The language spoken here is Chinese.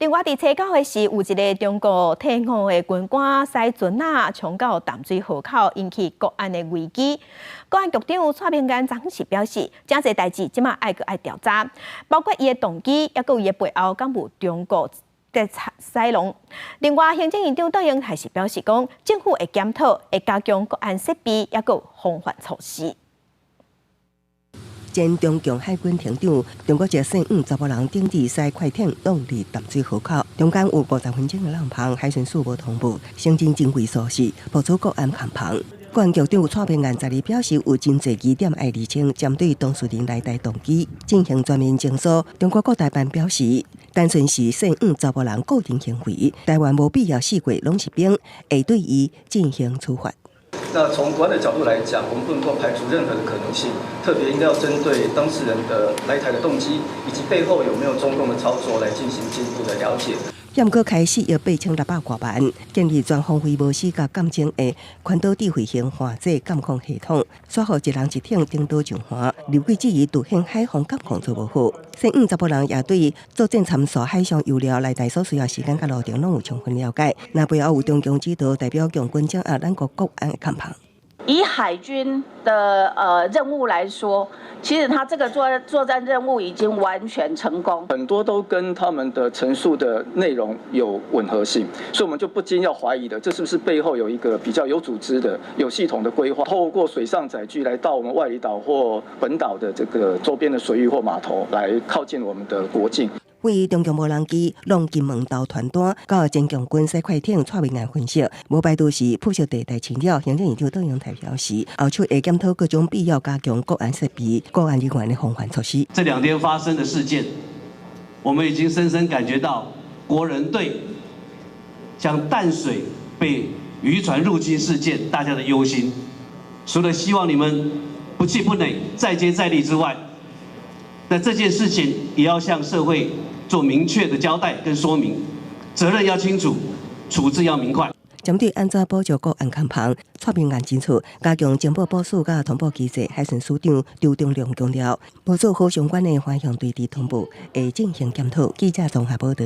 另外，伫初九的时，有一个中国退伍的军官驶船冲到淡水河口，引起国安的危机。国安局长蔡明安昨时表示，真侪代志即马爱调查，包括伊的动机，也佮伊的背后敢有中国在使用。另外，行政院长邓英还是表示讲，政府会检讨，会加强国安设备，也佮防范措施。前中共海军艇长中国籍姓吴查某人顶日驶快艇浪入淡水河口，中间有50分钟的浪旁，海巡署无通报，行程真贵疏失，爆出国安空旁。国安局长蔡明安昨日表示，有真侪疑点爱厘清，针对当事人来台动机进行全面侦查。中国国台办表示，单纯是姓吴查某人个人行为，台湾无必要四国拢是兵，会对伊进行处罚。那从国安的角度来讲，我们不能够排除任何的可能性，特别应该要针对当事人的来台的动机，以及背后有没有中共的操作来进行进一步的了解。检过开始约8600多万，建立全方位无死甲感情的环岛智慧型环制监控系统，说好一人一艇顶岛上环，流轨质疑独显海防监控做无好。姓吴查某人也对作战参数、海上油料来台所需要时间甲路程拢有充分了解。那背后有中共指导，代表强军掌握咱国国安的看法。以海军的任务来说，其实他这个作战任务已经完全成功，很多都跟他们的陈述的内容有吻合性，所以我们就不禁要怀疑的，这是不是背后有一个比较有组织的、有系统的规划，透过水上载具来到我们外里岛或本岛的这个周边的水域或码头，来靠近我们的国境。为中共无人机浪金门岛团单到前强军驶快艇蔡明安分析，无排除是铺设地带侵扰。行政院长邓英台表示，后续会检讨各种必要加强国安设备、国安人员的防范措施。这2天发生的事件，我们已经深深感觉到国人对像淡水被渔船入侵事件大家的忧心。除了希望你们不气不馁、再接再厉之外，那这件事情也要向社会做明确的交代跟说明，责任要清楚，处置要明快。针对安怎保障国安看旁，蔡明安指出，加强情报部署甲通报机制，海巡署长刘忠良强调，部署好相关的方向对地通报，会进行检讨。记者综合报道。